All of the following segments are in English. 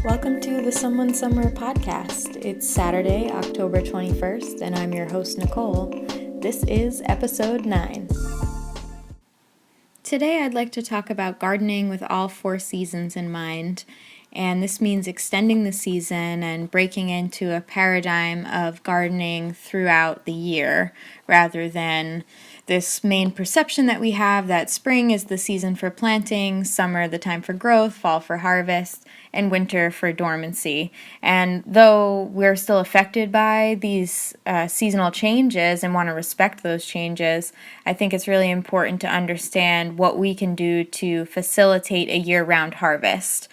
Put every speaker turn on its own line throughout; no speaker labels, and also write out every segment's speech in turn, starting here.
Welcome to the Someone Summer podcast. It's Saturday, October 21st, and I'm your host, Nicole. This is episode 9. Today, I'd like to talk about gardening with all 4 seasons in mind, and this means extending the season and breaking into a paradigm of gardening throughout the year rather than this main perception that we have that spring is the season for planting, summer the time for growth, fall for harvest, and winter for dormancy. And though we're still affected by these seasonal changes and want to respect those changes, I think it's really important to understand what we can do to facilitate a year-round harvest.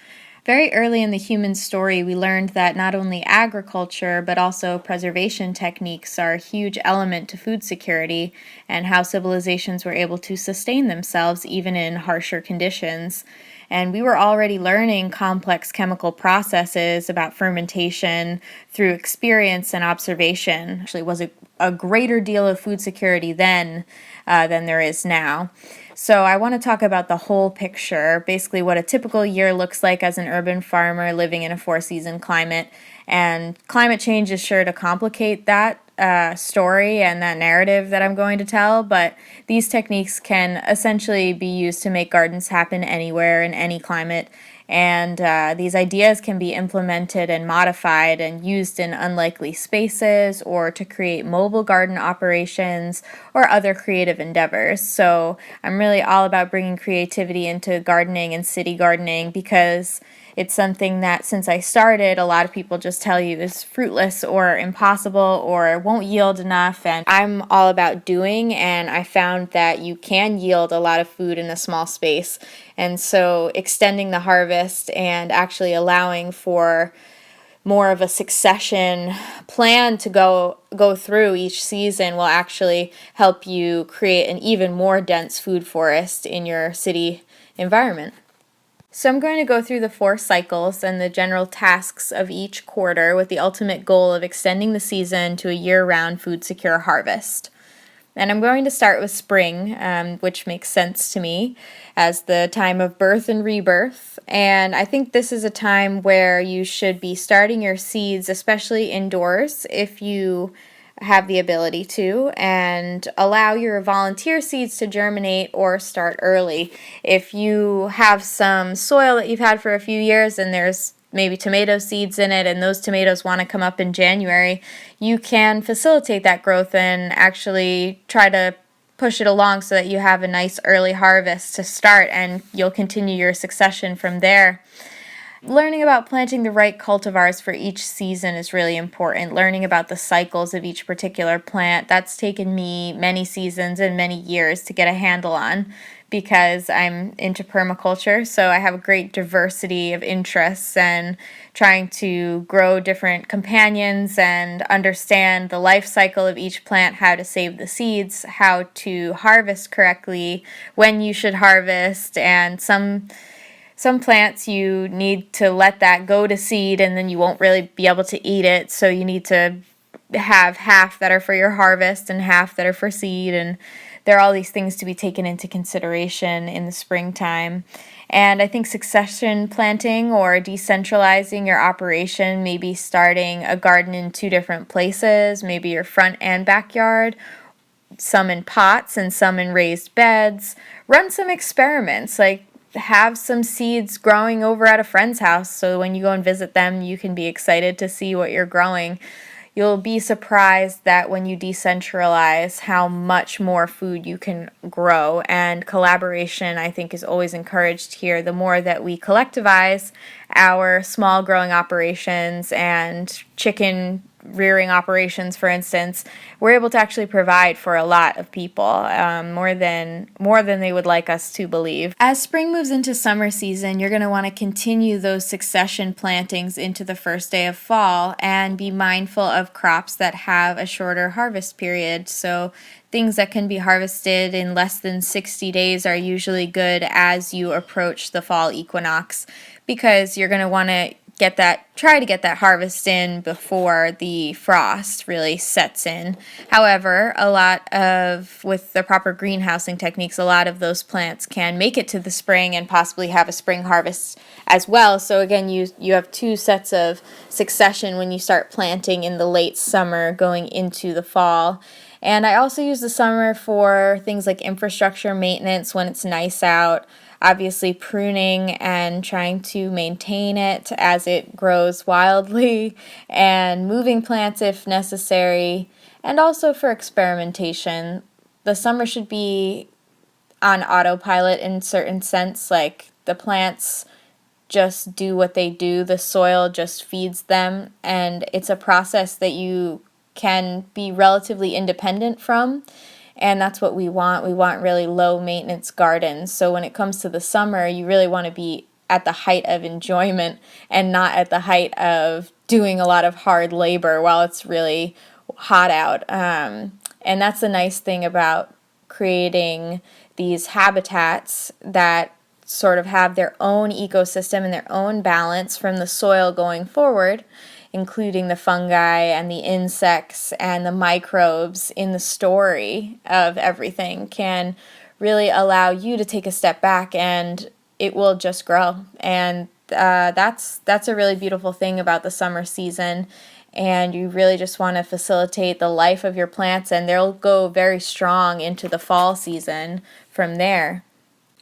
Very early in the human story, we learned that not only agriculture, but also preservation techniques are a huge element to food security and how civilizations were able to sustain themselves even in harsher conditions. And we were already learning complex chemical processes about fermentation through experience and observation. Actually, it was a greater deal of food security then than there is now. So I want to talk about the whole picture, basically what a typical year looks like as an urban farmer living in a 4-season climate. And climate change is sure to complicate that story and that narrative that I'm going to tell, but these techniques can essentially be used to make gardens happen anywhere in any climate. And these ideas can be implemented and modified and used in unlikely spaces or to create mobile garden operations or other creative endeavors. So I'm really all about bringing creativity into gardening and city gardening because it's something that since I started, a lot of people just tell you is fruitless or impossible or won't yield enough. And I'm all about doing, and I found that you can yield a lot of food in a small space. And so extending the harvest and actually allowing for more of a succession plan to go through each season will actually help you create an even more dense food forest in your city environment. So I'm going to go through the 4 cycles and the general tasks of each quarter with the ultimate goal of extending the season to a year-round food-secure harvest. And I'm going to start with spring, which makes sense to me as the time of birth and rebirth. And I think this is a time where you should be starting your seeds, especially indoors, if you have the ability to, and allow your volunteer seeds to germinate or start early. If you have some soil that you've had for a few years and there's maybe tomato seeds in it and those tomatoes want to come up in January, you can facilitate that growth and actually try to push it along so that you have a nice early harvest to start and you'll continue your succession from there. Learning about planting the right cultivars for each season is really important. Learning about the cycles of each particular plant, that's taken me many seasons and many years to get a handle on because I'm into permaculture, so I have a great diversity of interests and trying to grow different companions and understand the life cycle of each plant, how to save the seeds, how to harvest correctly, when you should harvest, and some plants you need to let that go to seed and then you won't really be able to eat it, so you need to have half that are for your harvest and half that are for seed, and there are all these things to be taken into consideration in the springtime. And I think succession planting or decentralizing your operation, maybe starting a garden in 2 different places, maybe your front and backyard, some in pots and some in raised beds. Run some experiments, like have some seeds growing over at a friend's house so when you go and visit them, you can be excited to see what you're growing. You'll be surprised that when you decentralize how much more food you can grow, and collaboration I think is always encouraged here. The more that we collectivize our small growing operations and chicken rearing operations, for instance, we're able to actually provide for a lot of people, more than they would like us to believe. As spring moves into summer season, you're going to want to continue those succession plantings into the first day of fall and be mindful of crops that have a shorter harvest period. So things that can be harvested in less than 60 days are usually good as you approach the fall equinox, because you're going to want to try to get that harvest in before the frost really sets in. However, with the proper greenhousing techniques, a lot of those plants can make it to the spring and possibly have a spring harvest as well. So again, you have two sets of succession when you start planting in the late summer going into the fall. And I also use the summer for things like infrastructure maintenance when it's nice out. Obviously, pruning and trying to maintain it as it grows wildly, and moving plants if necessary, and also for experimentation. The summer should be on autopilot in certain sense, like the plants just do what they do, the soil just feeds them, and it's a process that you can be relatively independent from. And that's what we want. We want really low maintenance gardens. So when it comes to the summer, you really want to be at the height of enjoyment and not at the height of doing a lot of hard labor while it's really hot out. And that's the nice thing about creating these habitats that sort of have their own ecosystem and their own balance from the soil going forward, including the fungi and the insects and the microbes in the story of everything, can really allow you to take a step back and it will just grow. And that's a really beautiful thing about the summer season. And you really just want to facilitate the life of your plants, and they'll go very strong into the fall season from there.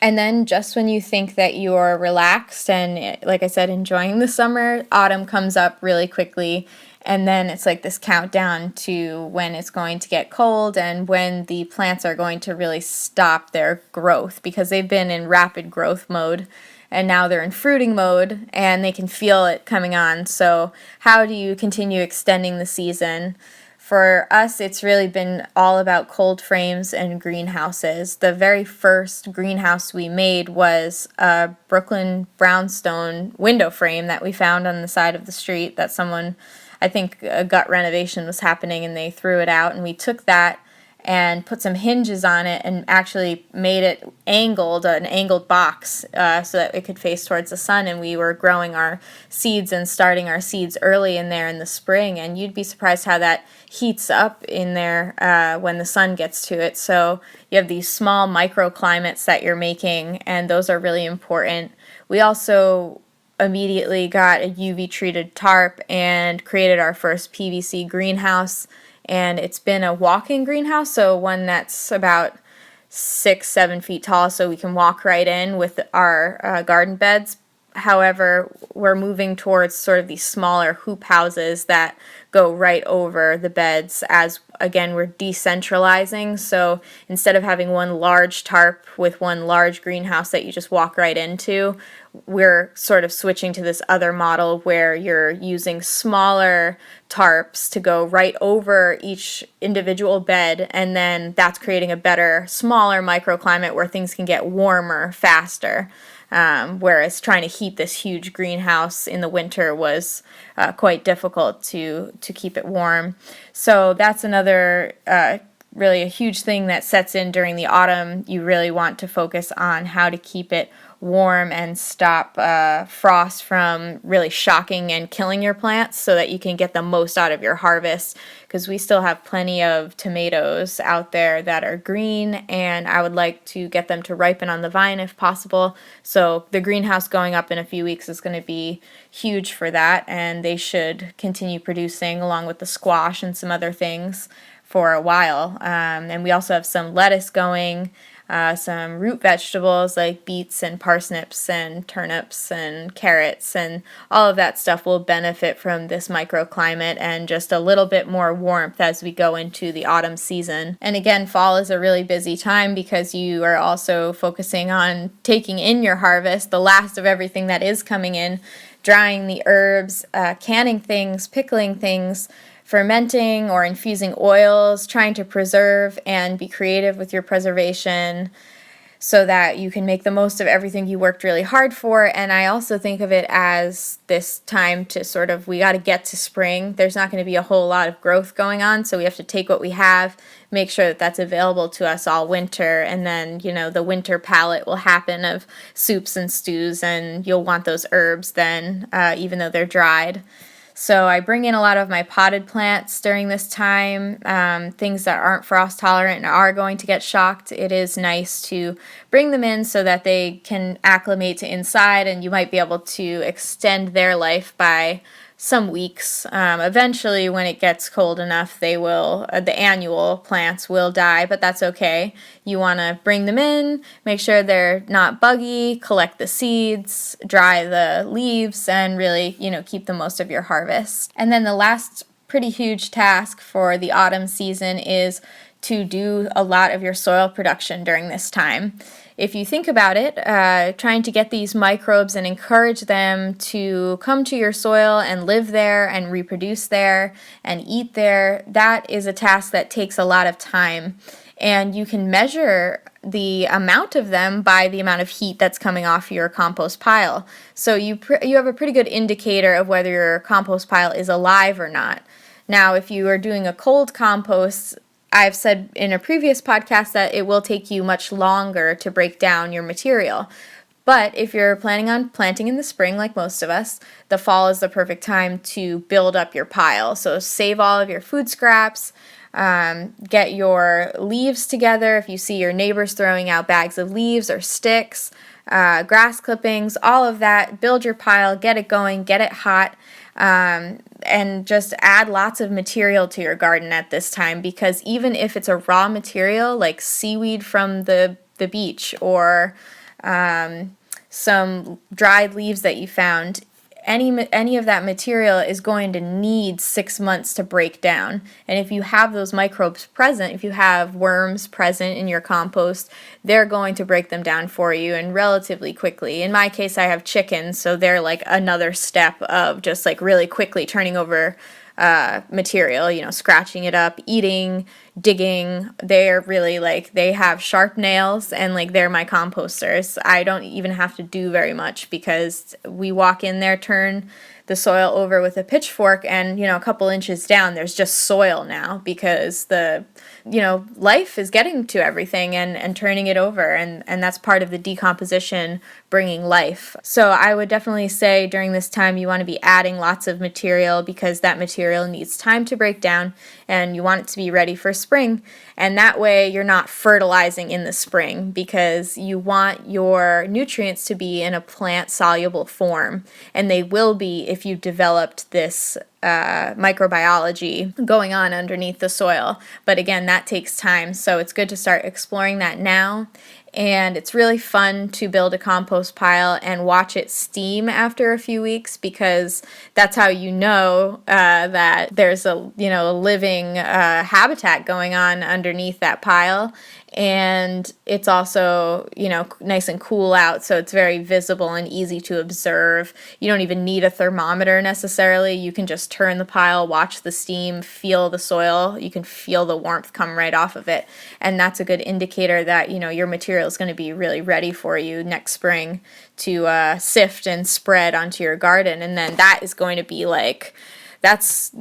And then just when you think that you're relaxed and, like I said, enjoying the summer, autumn comes up really quickly. And then it's like this countdown to when it's going to get cold and when the plants are going to really stop their growth, because they've been in rapid growth mode and now they're in fruiting mode and they can feel it coming on. So how do you continue extending the season? For us, it's really been all about cold frames and greenhouses. The very first greenhouse we made was a Brooklyn brownstone window frame that we found on the side of the street that someone, I think a gut renovation was happening and they threw it out, and we took that and put some hinges on it and actually made it an angled box so that it could face towards the sun. And we were growing our seeds and starting our seeds early in there in the spring. And you'd be surprised how that heats up in there when the sun gets to it. So you have these small microclimates that you're making, and those are really important. We also immediately got a UV treated tarp and created our first PVC greenhouse. And it's been a walk-in greenhouse, so one that's about 6-7 feet tall, so we can walk right in with our garden beds. However, we're moving towards sort of these smaller hoop houses that go right over the beds, as again we're decentralizing. So instead of having one large tarp with one large greenhouse that you just walk right into, we're sort of switching to this other model where you're using smaller tarps to go right over each individual bed, and then that's creating a better, smaller microclimate where things can get warmer faster. Whereas trying to heat this huge greenhouse in the winter was quite difficult to keep it warm. So that's another really a huge thing that sets in during the autumn. You really want to focus on how to keep it warm and stop frost from really shocking and killing your plants so that you can get the most out of your harvest, because we still have plenty of tomatoes out there that are green and I would like to get them to ripen on the vine if possible. So the greenhouse going up in a few weeks is going to be huge for that, and they should continue producing along with the squash and some other things for a while. And we also have some lettuce going, some root vegetables like beets and parsnips and turnips and carrots, and all of that stuff will benefit from this microclimate and just a little bit more warmth as we go into the autumn season. And again, fall is a really busy time because you are also focusing on taking in your harvest, the last of everything that is coming in, drying the herbs, canning things, pickling things, fermenting or infusing oils, trying to preserve and be creative with your preservation. so that you can make the most of everything you worked really hard for. And I also think of it as this time to sort of, we got to get to spring. There's not going to be a whole lot of growth going on, so we have to take what we have, make sure that that's available to us all winter, and then, the winter palette will happen of soups and stews, and you'll want those herbs then, even though they're dried. So I bring in a lot of my potted plants during this time, things that aren't frost tolerant and are going to get shocked. It is nice to bring them in so that they can acclimate to inside, and you might be able to extend their life by some weeks. Eventually, when it gets cold enough, they will, the annual plants will die, but that's okay. You want to bring them in, make sure they're not buggy, collect the seeds, dry the leaves, and really, keep the most of your harvest. And then the last pretty huge task for the autumn season is to do a lot of your soil production during this time. If you think about it, trying to get these microbes and encourage them to come to your soil and live there and reproduce there and eat there, that is a task that takes a lot of time. And you can measure the amount of them by the amount of heat that's coming off your compost pile. So you have a pretty good indicator of whether your compost pile is alive or not. Now, if you are doing a cold compost, I've said in a previous podcast that it will take you much longer to break down your material. But if you're planning on planting in the spring, like most of us, the fall is the perfect time to build up your pile. So save all of your food scraps, get your leaves together. If you see your neighbors throwing out bags of leaves or sticks, grass clippings, all of that, build your pile, get it going, get it hot. And just add lots of material to your garden at this time, because even if it's a raw material like seaweed from the beach or some dried leaves that you found, any of that material is going to need 6 months to break down. And if you have those microbes present, if you have worms present in your compost, they're going to break them down for you and relatively quickly. In my case, I have chickens, so they're like another step of just like really quickly turning over material, scratching it up, eating, digging. They're really they have sharp nails, and they're my composters. I don't even have to do very much because we walk in there, turn the soil over with a pitchfork, and a couple inches down there's just soil now, because the life is getting to everything and turning it over, and that's part of the decomposition bringing life. So I would definitely say during this time you want to be adding lots of material, because that material needs time to break down and you want it to be ready for spring. And that way you're not fertilizing in the spring, because you want your nutrients to be in a plant soluble form, and they will be if you developed this microbiology going on underneath the soil. But again, that takes time, so it's good to start exploring that now. And it's really fun to build a compost pile and watch it steam after a few weeks, because that's how you know that there's a living habitat going on underneath that pile. And it's also, nice and cool out, so it's very visible and easy to observe. You don't even need a thermometer necessarily. You can just turn the pile, watch the steam, feel the soil. You can feel the warmth come right off of it. And that's a good indicator that, your material is going to be really ready for you next spring to sift and spread onto your garden. And then that is going to be that's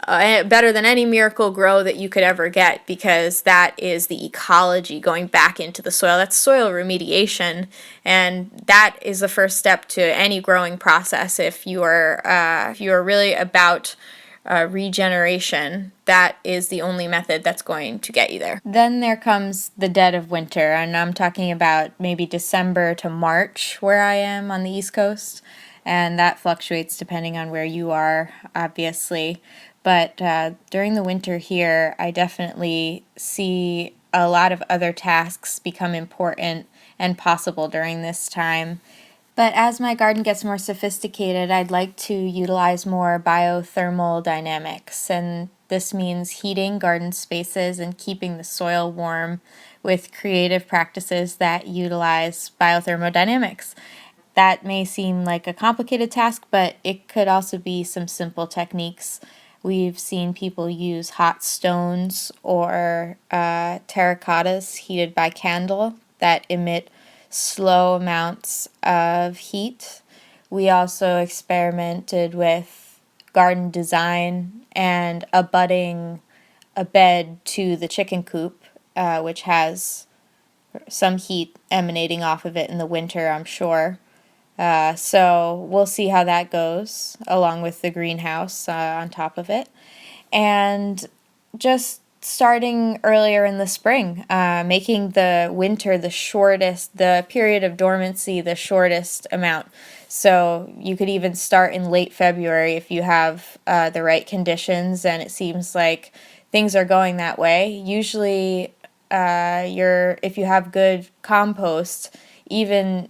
better than any Miracle-Gro that you could ever get, because that is the ecology going back into the soil. That's soil remediation, and that is the first step to any growing process. If you are really about regeneration, that is the only method that's going to get you there. Then there comes the dead of winter, and I'm talking about maybe December to March where I am on the East Coast. And that fluctuates depending on where you are, obviously. But during the winter here, I definitely see a lot of other tasks become important and possible during this time. But as my garden gets more sophisticated, I'd like to utilize more biothermal dynamics. And this means heating garden spaces and keeping the soil warm with creative practices that utilize biothermodynamics. That may seem like a complicated task, but it could also be some simple techniques. We've seen people use hot stones or terracottas heated by candle that emit slow amounts of heat. We also experimented with garden design and abutting a bed to the chicken coop, which has some heat emanating off of it in the winter, I'm sure. So we'll see how that goes, along with the greenhouse on top of it. And just starting earlier in the spring, making the winter the shortest, the period of dormancy the shortest amount. So you could even start in late February if you have the right conditions, and it seems like things are going that way. Usually, if you have good compost, even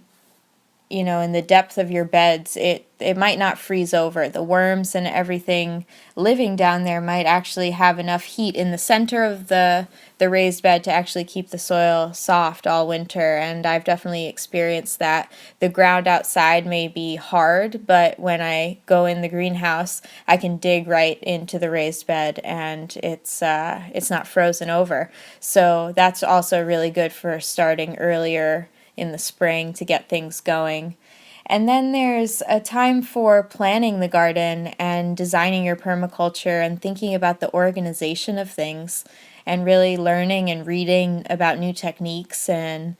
in the depth of your beds, it might not freeze over. The worms and everything living down there might actually have enough heat in the center of the raised bed to actually keep the soil soft all winter, and I've definitely experienced that. The ground outside may be hard, but when I go in the greenhouse, I can dig right into the raised bed, and it's not frozen over. So that's also really good for starting earlier in the spring to get things going. And then there's a time for planning the garden and designing your permaculture and thinking about the organization of things and really learning and reading about new techniques. And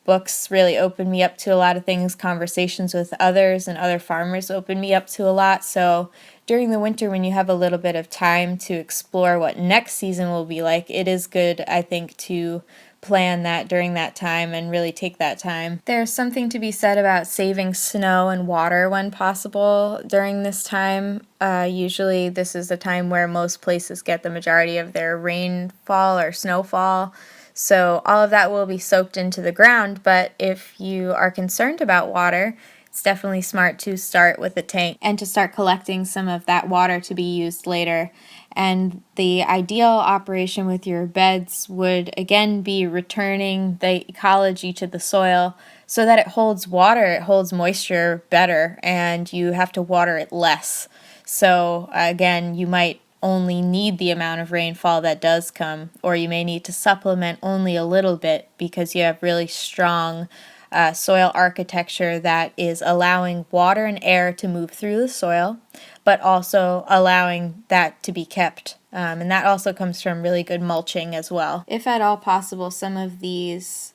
books really opened me up to a lot of things. Conversations with others and other farmers opened me up to a lot. So during the winter, when you have a little bit of time to explore what next season will be like, it is good, I think, to plan that during that time and really take that time. There's something to be said about saving snow and water when possible during this time. Usually this is the time where most places get the majority of their rainfall or snowfall. So all of that will be soaked into the ground, but if you are concerned about water, it's definitely smart to start with a tank and to start collecting some of that water to be used later. And the ideal operation with your beds would again be returning the ecology to the soil so that it holds water, it holds moisture better, and you have to water it less. So again, you might only need the amount of rainfall that does come, or you may need to supplement only a little bit because you have really strong soil architecture that is allowing water and air to move through the soil, but also allowing that to be kept. And that also comes from really good mulching as well. If at all possible, some of these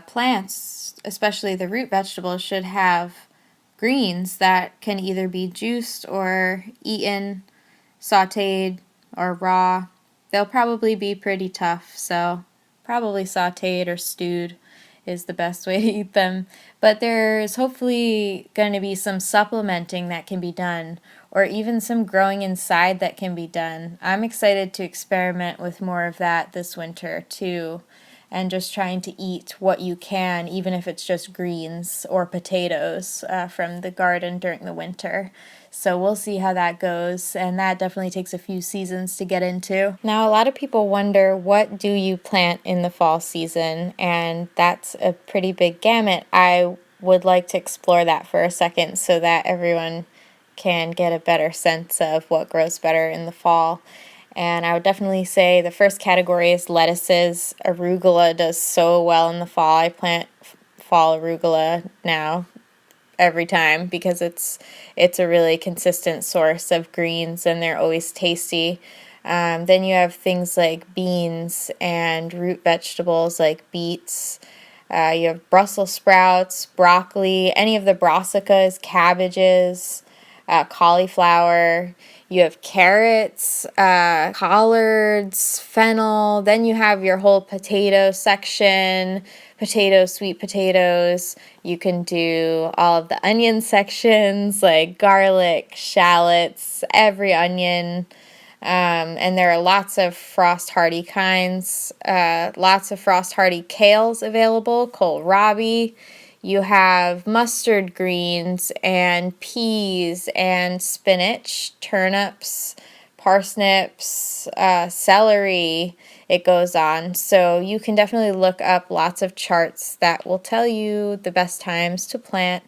plants, especially the root vegetables, should have greens that can either be juiced or eaten, sauteed, or raw. They'll probably be pretty tough, so probably sauteed or stewed is the best way to eat them. But there's hopefully going to be some supplementing that can be done, or even some growing inside that can be done. I'm excited to experiment with more of that this winter too, and just trying to eat what you can, even if it's just greens or potatoes from the garden during the winter. So we'll see how that goes, and that definitely takes a few seasons to get into. Now, a lot of people wonder, what do you plant in the fall season? And that's a pretty big gamut. I would like to explore that for a second so that everyone can get a better sense of what grows better in the fall. And I would definitely say the first category is lettuces. Arugula does so well in the fall. I plant fall arugula now every time because it's a really consistent source of greens and they're always tasty. Then you have things like beans and root vegetables like beets. You have Brussels sprouts, broccoli, any of the brassicas, cabbages, cauliflower. You have carrots, collards, fennel. Then you have your whole potato section, potatoes, sweet potatoes. You can do all of the onion sections like garlic, shallots, every onion. And there are lots of frost hardy kinds, lots of frost hardy kales available, kohlrabi. You have mustard greens and peas and spinach, turnips, parsnips, celery. It goes on. So you can definitely look up lots of charts that will tell you the best times to plant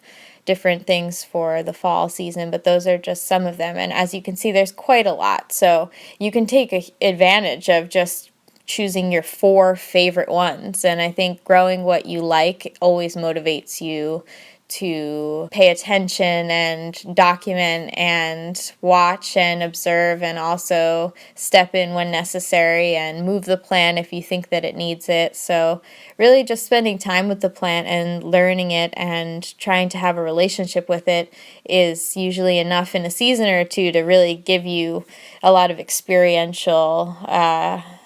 different things for the fall season, but those are just some of them. And as you can see, there's quite a lot. So you can take advantage of just choosing your 4 favorite ones. And I think growing what you like always motivates you to pay attention and document and watch and observe, and also step in when necessary and move the plant if you think that it needs it. So really just spending time with the plant and learning it and trying to have a relationship with it is usually enough in a season or two to really give you a lot of experiential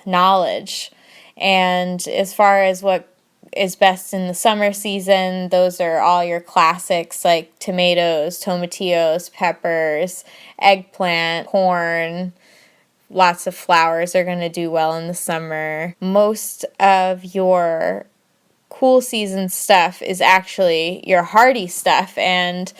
knowledge. And as far as what is best in the summer season, those are all your classics like tomatoes, tomatillos, peppers, eggplant, corn. Lots of flowers are going to do well in the summer. Most of your cool season stuff is actually your hardy stuff and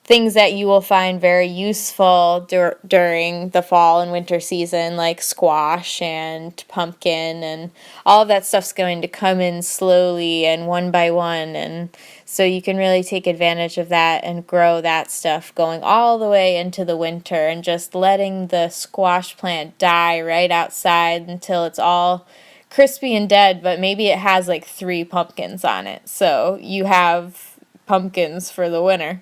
things that you will find very useful during the fall and winter season, like squash and pumpkin, and all of that stuff's going to come in slowly and one by one, and so you can really take advantage of that and grow that stuff going all the way into the winter, and just letting the squash plant die right outside until it's all crispy and dead, but maybe it has like 3 pumpkins on it, so you have pumpkins for the winter.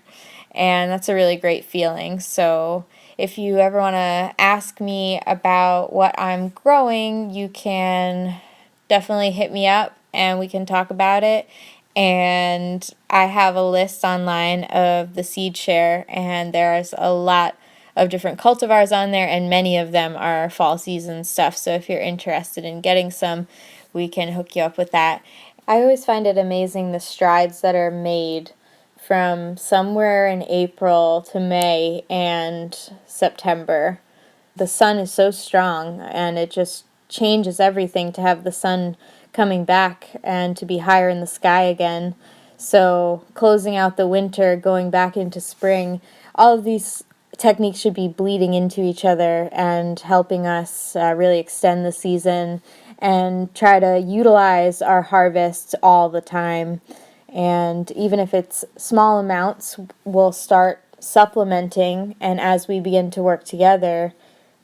And that's a really great feeling. So if you ever want to ask me about what I'm growing, you can definitely hit me up and we can talk about it. And I have a list online of the seed share, and there's a lot of different cultivars on there, and many of them are fall season stuff. So if you're interested in getting some, we can hook you up with that. I always find it amazing the strides that are made from somewhere in April to May and September. The sun is so strong, and it just changes everything to have the sun coming back and to be higher in the sky again. So closing out the winter, going back into spring, all of these techniques should be bleeding into each other and helping us really extend the season and try to utilize our harvests all the time. And even if it's small amounts, we'll start supplementing, and as we begin to work together,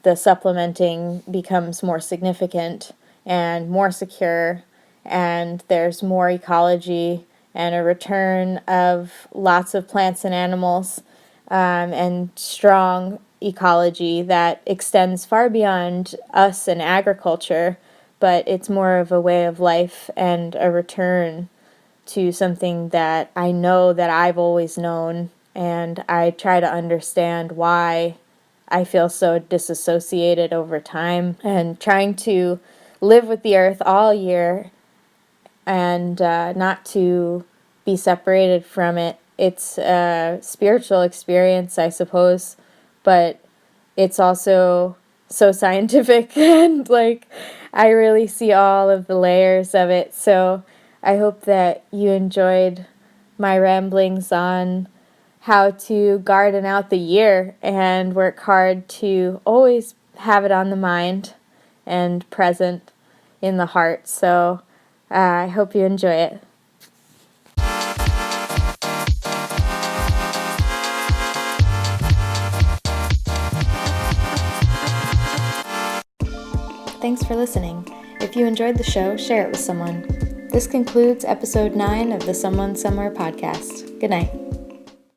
the supplementing becomes more significant and more secure, and there's more ecology and a return of lots of plants and animals, and strong ecology that extends far beyond us and agriculture, but it's more of a way of life and a return to something that I know that I've always known, and I try to understand why I feel so disassociated over time, and trying to live with the earth all year and not to be separated from it. It's a spiritual experience, I suppose, but it's also so scientific and like I really see all of the layers of it. So I hope that you enjoyed my ramblings on how to garden out the year and work hard to always have it on the mind and present in the heart. So I hope you enjoy it. Thanks for listening. If you enjoyed the show, share it with someone. This concludes episode 9 of the Someone Somewhere podcast. Good night.